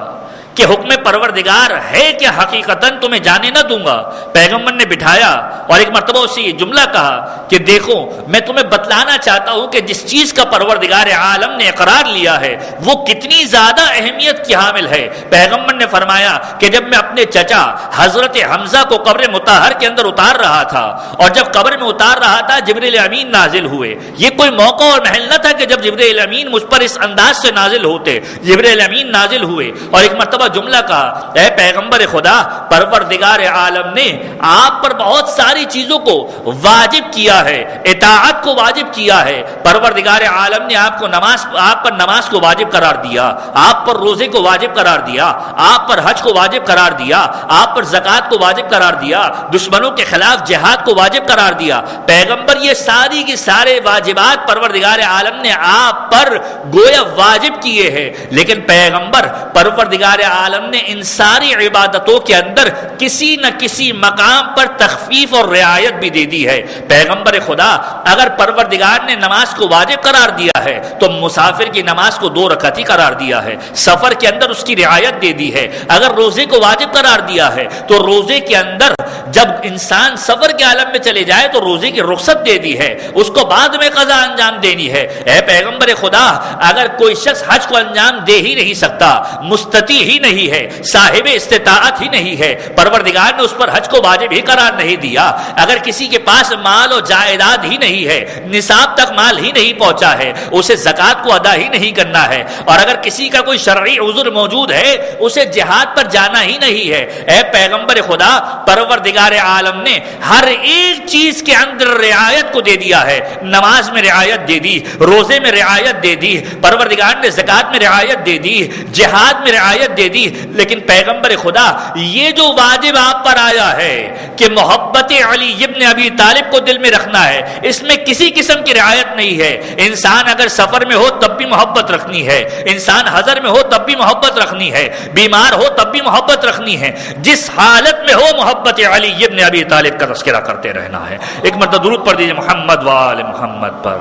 کہ حکم پروردگار ہے کہ حقیقتاً تمہیں جانے نہ دوں گا۔ پیغمبر نے بٹھایا اور ایک مرتبہ اسے یہ جملہ کہا کہ دیکھو میں تمہیں بتلانا چاہتا ہوں کہ جس چیز کا پروردگار عالم نے اقرار لیا ہے وہ کتنی زیادہ اہمیت کی حامل ہے۔ پیغمبر نے فرمایا کہ جب میں اپنے چچا حضرت حمزہ کو قبر مطہر کے اندر اتار رہا تھا اور جب قبر میں اتار رہا تھا جبریل امین نازل ہوئے۔ یہ کوئی موقع اور محل نہ تھا کہ جب جبریل امین مجھ پر اس انداز سے نازل ہوتے، جبریل امین نازل ہوئے اور ایک مرتبہ جملہ کہا، اے پیغمبر خدا، پروردگار عالم نے آپ پر بہت ساری چیزوں کو واجب کیا ہے، اطاعت کو واجب کیا ہے۔ پروردگار عالم نے آپ پر نماز کو واجب قرار دیا، آپ پر روزے کو واجب قرار دیا، آپ پر حج کو واجب قرار دیا، آپ پر زکوٰۃ کو واجب قرار دیا، دشمنوں کے خلاف جہاد کو واجب قرار دیا۔ پیغمبر یہ ساری کی سارے واجبات پروردگار عالم نے آپ پر گویا واجب کیے ہیں، لیکن پیغمبر پروردگار عالم نے ان ساری عبادتوں کے اندر کسی نہ کسی مقام پر تخفیف اور رعایت بھی دے دی ہے۔ پیغمبر خدا اگر پروردگار نے نماز کو واجب قرار دیا ہے تو مسافر کی نماز کو 2 رکعت ہی قرار دیا ہے، سفر کے اندر اس کی رعایت دے دی ہے۔ اگر روزے کو واجب قرار دیا ہے تو روزے کے اندر جب انسان سفر کے عالم میں چلے جائے تو روزے کی رخصت دے دی ہے، اس کو بعد میں قضا انجام دینی ہے۔ اے پیغمبر خدا، اگر کوئی شخص حج کو انجام دے ہی نہیں سکتا، مستطیع ہی نہیں ہے، صاحب استطاعت ہی نہیں ہے، پروردگار نے اس پر حج کو واجب ہی قرار نہیں دیا، اگر کسی کے پاس مال و جائیداد ہی نہیں ہے، نصاب تک مال ہی نہیں پہنچا ہے، اسے زکوٰۃ کو ادا ہی نہیں کرنا ہے، اور اگر کسی کا کوئی شرعی عذر موجود ہے اسے جہاد پر جانا ہی نہیں ہے، اے پیغمبر خدا، پروردگار عالم نے ہر ایک چیز کے اندر رعایت کو دے دیا ہے۔ نماز میں رعایت دے دی، روزے میں رعایت دے دی، پروردگار نے زکوٰۃ میں رعایت دے دی، جہاد میں رعایت دے دی، لیکن پیغمبر خدا یہ جو واجب آپ پر آیا ہے کہ محبت علی ابن ابی طالب کو دل میں رکھنا ہے، اس میں کسی قسم کی رعایت نہیں ہے۔ انسان اگر سفر میں ہو تب بھی محبت رکھنی ہے، انسان حضر میں ہو تب بھی محبت رکھنی ہے، بیمار ہو تب بھی محبت رکھنی ہے، جس حالت میں ہو محبت علی ابن ابی طالب کا تذکرہ کرتے رہنا ہے۔ ایک مرتبہ درود پڑھ دیجیے محمد و آل محمد پر۔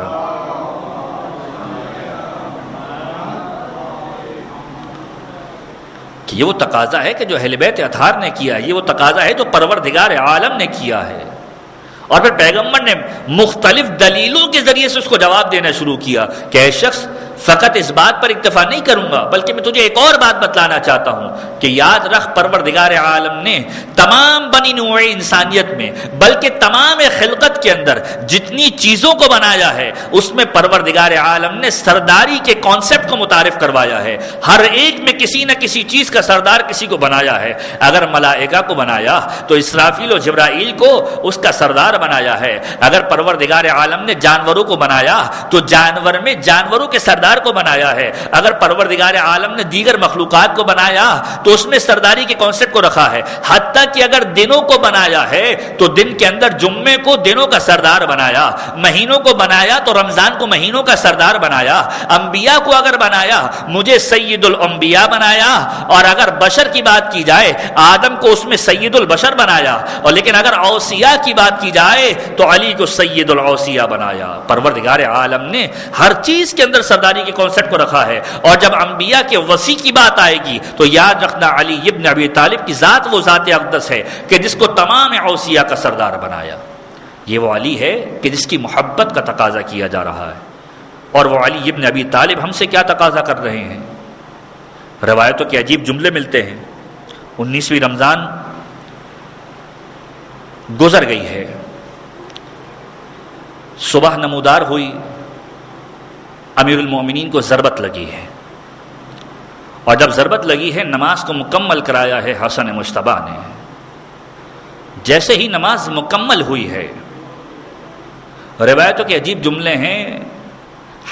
یہ وہ تقاضا ہے کہ جو اہل بیت اطہار نے کیا ہے، یہ وہ تقاضا ہے جو پروردگار عالم نے کیا ہے، اور پھر پیغمبر نے مختلف دلیلوں کے ذریعے سے اس کو جواب دینا شروع کیا کہ اے شخص، فقط اس بات پر اکتفا نہیں کروں گا بلکہ میں تجھے ایک اور بات بتلانا چاہتا ہوں کہ یاد رکھ پروردگار عالم نے تمام بنی نوع انسانیت میں بلکہ تمام خلقت کے اندر جتنی چیزوں کو بنایا ہے اس میں پروردگار عالم نے سرداری کے کانسیپٹ کو متعارف کروایا ہے. ہر ایک میں کسی نہ کسی چیز کا سردار کسی کو بنایا ہے. اگر ملائکہ کو بنایا تو اسرافیل و جبرائیل کو اس کا سردار بنایا ہے. اگر پروردگار عالم نے جانوروں کو بنایا تو جانور میں جانوروں کے سردار کو بنایا ہے. اگر پروردگار عالم نے دیگر مخلوقات کو بنایا تو اس میں سرداری کے کانسیپٹ کو رکھا ہے. حتیٰ کہ اگر دنوں کو بنایا ہے تو دن کے اندر جمعے کو دنوں کا سردار بنایا, مہینوں کو بنایا تو رمضان کو مہینوں کا سردار بنایا. انبیاء کو اگر بنایا مجھے سید الانبیاء بنایا, اور اگر بشر کی بات کی جائے آدم کو اس میں سید البشر بنایا, اور لیکن اگر اوصیاء کی بات کی جائے تو علی کو سید الاوصیاء بنایا. پروردگار عالم نے ہر چیز کے اندر سرداری کے کانسیپٹ کو رکھا ہے. اور جب انبیاء کے وصی کی بات آئے گی تو یاد رکھنا علی ابن ابی طالب کی ذات وہ ذات اقدس ہے کہ جس کو تمام اوصیاء کا سردار بنایا. یہ وہ علی ہے کہ جس کی محبت کا تقاضا کیا جا رہا ہے. اور وہ علی ابن ابی طالب ہم سے کیا تقاضا کر رہے ہیں؟ روایتوں کے عجیب جملے ملتے ہیں. 19ویں رمضان گزر گئی ہے, صبح نمودار ہوئی, امیر المومنین کو ضربت لگی ہے, اور جب ضربت لگی ہے نماز کو مکمل کرایا ہے حسن مجتبیٰ نے. جیسے ہی نماز مکمل ہوئی ہے, روایتوں کے عجیب جملے ہیں,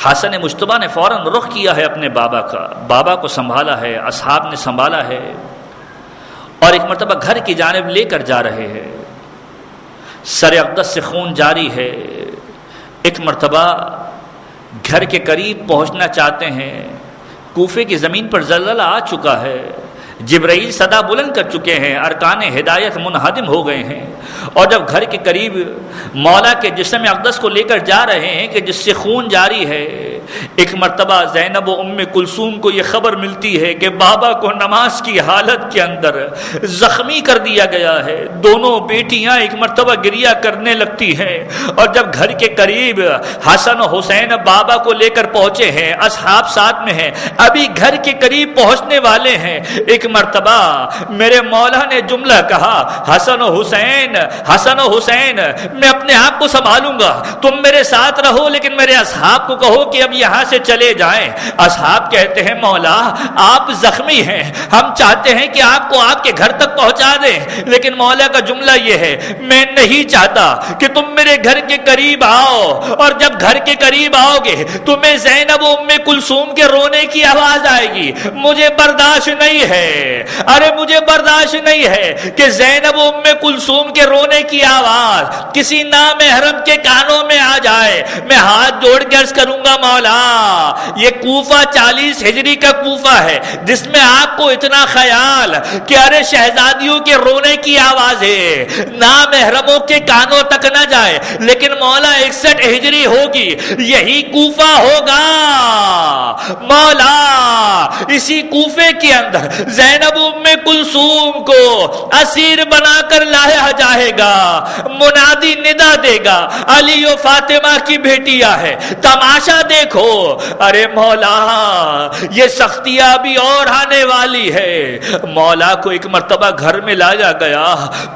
حسن مجتبیٰ نے فوراً رخ کیا ہے اپنے بابا کا, بابا کو سنبھالا ہے, اصحاب نے سنبھالا ہے, اور ایک مرتبہ گھر کی جانب لے کر جا رہے ہیں. سر اقدس سے خون جاری ہے. ایک مرتبہ گھر کے قریب پہنچنا چاہتے ہیں, کوفے کی زمین پر زلزلہ آ چکا ہے, جبرائیل صدا بلند کر چکے ہیں, ارکان ہدایت منہدم ہو گئے ہیں, اور جب گھر کے قریب مولا کے جسم اقدس کو لے کر جا رہے ہیں کہ جس سے خون جاری ہے, ایک مرتبہ زینب و ام کلثوم کو یہ خبر ملتی ہے کہ بابا کو نماز کی حالت کے اندر زخمی کر دیا گیا ہے. دونوں بیٹیاں ایک مرتبہ گریہ کرنے لگتی ہیں, اور جب گھر کے قریب حسن و حسین بابا کو لے کر پہنچے ہیں, اصحاب ساتھ میں ہیں, ابھی گھر کے قریب پہنچنے والے ہیں, ایک مرتبہ میرے مولا نے جملہ کہا, حسن و حسین, حسن و حسین, میں اپنے آپ کو سنبھالوں گا, تم میرے ساتھ رہو, لیکن میرے اصحاب کو کہو کہ اب یہاں سے چلے جائیں. اصحاب کہتے ہیں مولا آپ زخمی ہیں, ہم چاہتے ہیں کہ آپ کو آپ کے گھر تک پہنچا دیں, لیکن مولا کا جملہ یہ ہے میں نہیں چاہتا کہ تم میرے گھر کے قریب آؤ, اور جب گھر کے قریب آؤ گے تمہیں زینب و ام کلثوم کے رونے کی آواز آئے گی, مجھے برداشت نہیں ہے, ارے مجھے برداشت نہیں ہے کہ زینب و ام کلثوم کے رونے کی آواز کسی نامحرم کے کانوں میں آ جائے. میں ہاتھ جوڑ کے عرض کروں گا مولا یہ کوفہ 40 ہجری کا کوفہ ہے جس میں آپ کو اتنا خیال کہ ارے شہزادیوں کے رونے کی آوازیں نامحرموں کے کانوں تک نہ جائے, لیکن مولا 61 ہجری ہوگی, یہی کوفہ ہوگا مولا. اسی کوفے کے اندر زینب ام کلثوم کو اسیر بنا کر لایا جائے گا, منادی ندا دے گا علی و فاطمہ کی بیٹیاں ہے, تماشا دیکھو. ارے مولا یہ سختیاں بھی اور آنے والی ہے. مولا کو ایک مرتبہ گھر میں لایا گیا,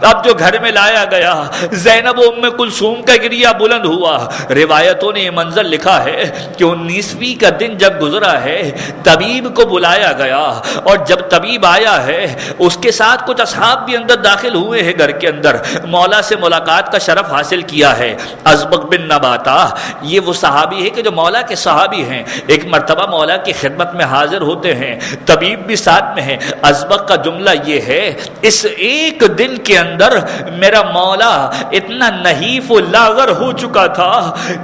اب جو گھر میں لایا گیا زینب و ام کلثوم کا گریہ بلند ہوا. روایتوں نے یہ منظر لکھا ہے کہ 19ویں کا دن جب گزرا ہے طبیب کو بلایا گیا, اور جب طبیب آیا ہے اس کے ساتھ کچھ اصحاب بھی اندر داخل ہوئے ہیں گھر کے اندر, مولا سے ملاقات کا شرف حاصل کیا ہے. ازبق بن نباتا یہ وہ صحابی ہے کہ جو مولا کے صحابی ہیں, ایک مرتبہ مولا کی خدمت میں حاضر ہوتے ہیں, طبیب بھی ساتھ میں ہے. ازبق کا جملہ یہ ہے اس ایک دن کے اندر میرا مولا اتنا نحیف و لاغر ہو چکا تھا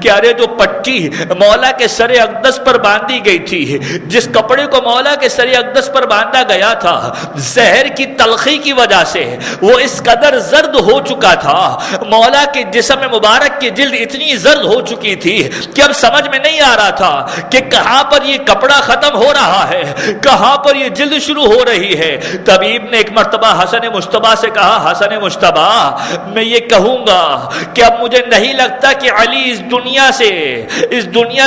کہ ارے جو پٹی مولا کے سر اقدس پر باندھی گئی تھی, جس کپڑے کو مولا کے سر اقدس پر باندھا گیا تھا, زہر کی تلخی کی وجہ سے وہ اس قدر زرد ہو چکا چکا تھا، مولا کے جسم مبارک کی جلد اتنی زرد ہو چکی تھی کہ اب سمجھ میں نہیں آ رہا تھا کہ کہاں پر یہ کپڑا ختم ہو رہا ہے، کہاں پر یہ جلد شروع ہو رہی ہے۔ طبیب نے ایک مرتبہ حسن مجتبیٰ سے کہا، حسن مجتبیٰ میں یہ کہوں گا کہ اب مجھے نہیں لگتا کہ علی اس دنیا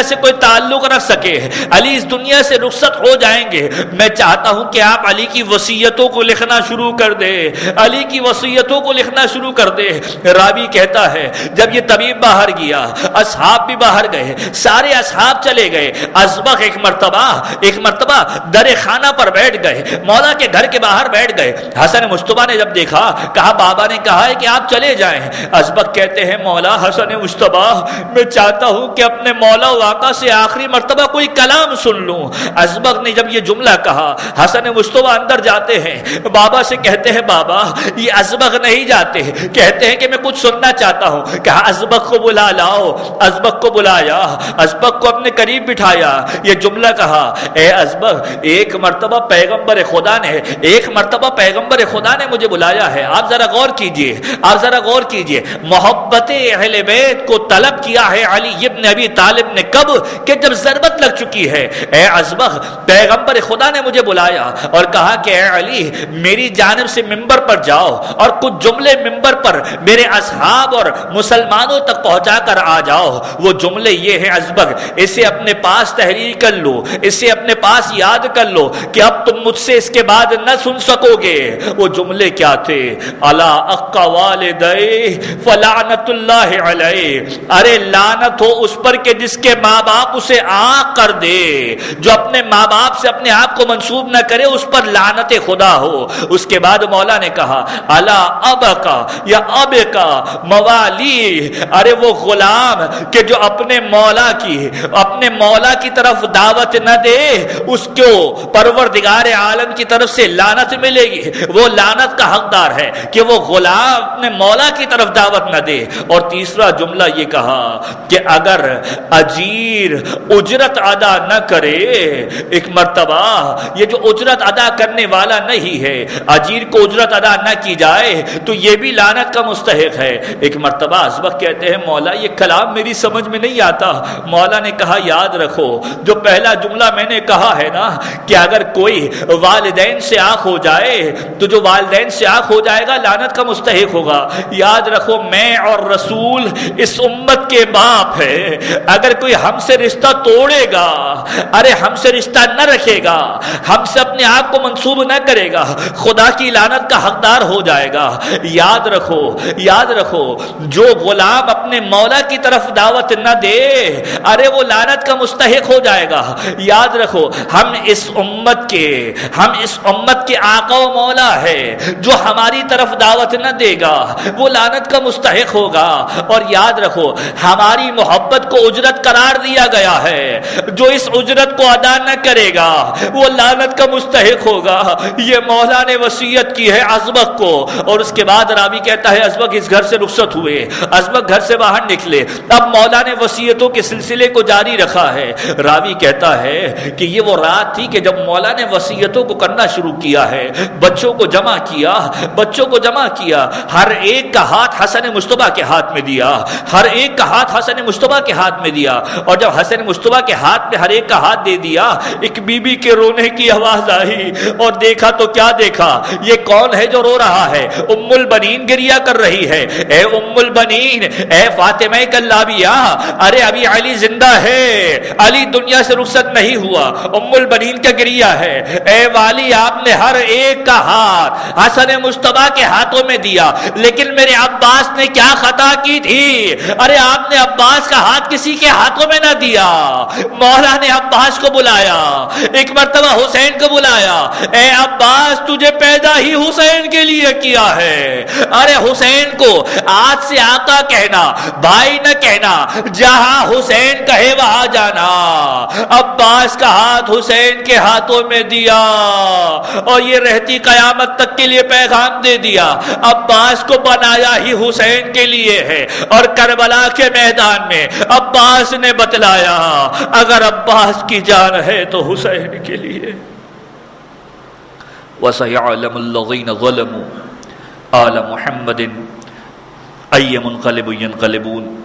سے کوئی تعلق رکھ سکے، علی اس دنیا سے رخصت ہو جائیں گے، میں چاہتا ہوں کہ آپ علی کی وصیتوں کو لکھنا شروع کر دے، علی کی وصیتوں کو لکھنا شروع کر دے۔ راوی کہتا ہے جب یہ طبیب باہر گیا، اصحاب بھی باہر گئے، سارے اصحاب چلے گئے، ازبغ ایک مرتبہ در خانہ پر بیٹھ گئے، مولا کے گھر کے باہر بیٹھ گئے۔ حسن مجتبیٰ نے جب دیکھا، کہا بابا نے کہا ہے کہ آپ چلے جائیں۔ ازبغ کہتے ہیں مولا حسن مجتبیٰ میں چاہتا ہوں کہ اپنے مولا و آقا سے آخری مرتبہ کوئی کلام سن لوں۔ ازبغ نے جب یہ جملہ کہا، حسن مجتبیٰ اندر جاتے ہیں، بابا سے کہتے ہیں بابا یہ ازبغ نہیں جاتے، کہتے ہیں کہ میں کچھ سننا چاہتا ہوں۔ کہا ازبغ کو بلا لاؤ، ازبغ کو بلایا، ازبغ کو اپنے قریب بٹھایا، یہ جملہ کہا، اے ازبغ ایک مرتبہ پیغمبر خدا نے مجھے بلایا ہے، آپ ذرا غور کیجئے، محبت اہل بیت کو طلب کیا ہے علی ابن ابی طالب نے کب کہ جب ضربت لگ چکی ہے۔ اے ازبغ پیغمبر خدا نے مجھے بلایا اور کہا کہ اے علی میری جانب سے منبر پر جاؤ اور کچھ جملے منبر پر میرے اصحاب اور مسلمانوں تک پہنچا کر آ جاؤ۔ وہ جملے یہ ہیں ازبغ، اسے اپنے پاس تحریر کر لو، اسے اپنے پاس یاد کر لو کہ اب تم مجھ سے اس کے بعد نہ سن سکو گے۔ وہ جملے کیا تھے؟ الا اقا والدے فلعنت اللہ علیہ، ارے لعنت ہو اس پر کہ جس کے ماں باپ اسے آنکھ کر دے، جو اپنے ماں باپ سے اپنے آپ کو منسوب نہ کرے اس پر لعنت خدا ہو۔ اس کے بعد مولا نے کہا الا ابکا یا ابکا موالی، ارے وہ غلام کہ جو اپنے مولا کی طرف دعوت نہ دے اس کو پروردگار عالم کی طرف سے لعنت ملے گی، وہ لعنت کا حقدار ہے کہ وہ غلام اپنے مولا کی طرف دعوت نہ دے۔ اور تیسرا جملہ یہ کہا کہ اگر اجیر اجرت ادا نہ کرے، ایک مرتبہ یہ جو اجرت ادا کرنے والا نہیں ہے، اجیر کو اجرت ادا نہ کی جائے تو یہ بھی لعنت کا مستحق ہے۔ ایک مرتبہ ازبغ کہتے ہیں مولا یہ کلام میری سمجھ میں نہیں آتا۔ مولا نے کہا یاد رکھو جو پہلا جملہ میں نے کہا ہے نا کہ اگر کوئی والدین سے آنکھ ہو جائے تو جو والدین سے آنکھ ہو جائے گا لعنت کا مستحق ہوگا۔ یاد رکھو میں اور رسول اس امت کے باپ ہے، اگر کوئی ہم سے رشتہ توڑے گا، ارے ہم سے رشتہ نہ رکھے گا، ہم سے اپنے آپ کو منسوب نہ کرے گا، خدا کی لعنت کا حقدار ہو جائے گا۔ یاد رکھو جو غلام اپنے مولا کی طرف دعوت نہ دے ارے وہ لعنت کا مستحق ہو جائے گا۔ یاد رکھو ہم اس امت کے آقا و مولا ہے، جو ہماری طرف دعوت نہ دے گا وہ لعنت کا مستحق ہوگا۔ اور یاد رکھو ہماری محبت کو اجرت قرار دیا گیا ہے، جو اس اجرت کو ادا نہ کرے گا وہ لعنت کا مستحق ہوگا۔ یہ مولا نے وصیت کی ہے ازبغ کو۔ اور اس کے بعد راوی کہتا ہے ازبغ اس گھر سے رخصت ہوئے، ازبغ گھر سے باہر نکلے، اب مولا نے وصیتوں کے سلسلے کو جاری رکھا ہے۔ راوی کہتا ہے کہ یہ وہ رات تھی کہ جب مولا نے وصیتوں کو کرنا شروع کیا ہے، بچوں کو جمع کیا، ہر ایک کا ہاتھ حسن مجتبیٰ کے ہاتھ میں دیا، اور جب حسن مجتبیٰ کے ہاتھ میں ہر ایک کا ہاتھ دے دیا، ایک بی بی کے رونے کی آواز آئی اور دیکھا تو کیا دیکھا، یہ کون ہے جو رو رہا ہے؟ ام البنین گریہ کر رہی ہے۔ اے ام البنین، اے فاطمہ کلابیہ، ارے ابھی علی زندہ ہے، علی دنیا سے رخصت نہیں ہوا، ام البنین کا گریہ ہے۔ اے والی آپ نے ہر ایک کا ہاتھ حسن مجتبیٰ کے ہاتھوں میں دیا، لیکن میرے عباس نے کیا خطا کی تھی؟ ارے آپ نے عباس کا ہاتھ کسی کے ہاتھوں میں نہ دیا۔ مولا نے عباس کو بلایا، ایک مرتبہ حسین کو بلایا، اے عباس تجھے پیدا ہی حسین کے لیے کیا ہے، ارے حسین کو آج سے آقا کہنا، بھائی نہ کہنا، جہاں حسین کہے وہاں جانا۔ عباس کا ہاتھ حسین کے ہاتھوں میں دیا اور یہ رہتی قیامت تک کے لیے پیغام دے دیا، عباس کو بنایا ہی حسین کے لیے ہے۔ اور کربلا کے میدان میں عباس نے بتلایا اگر عباس کی جان ہے تو حسین کے لیے۔ وَسَيَعْلَمُ الَّذِينَ ظَلَمُوا آلَ مُحَمَّدٍ ای منقلب ینقلبون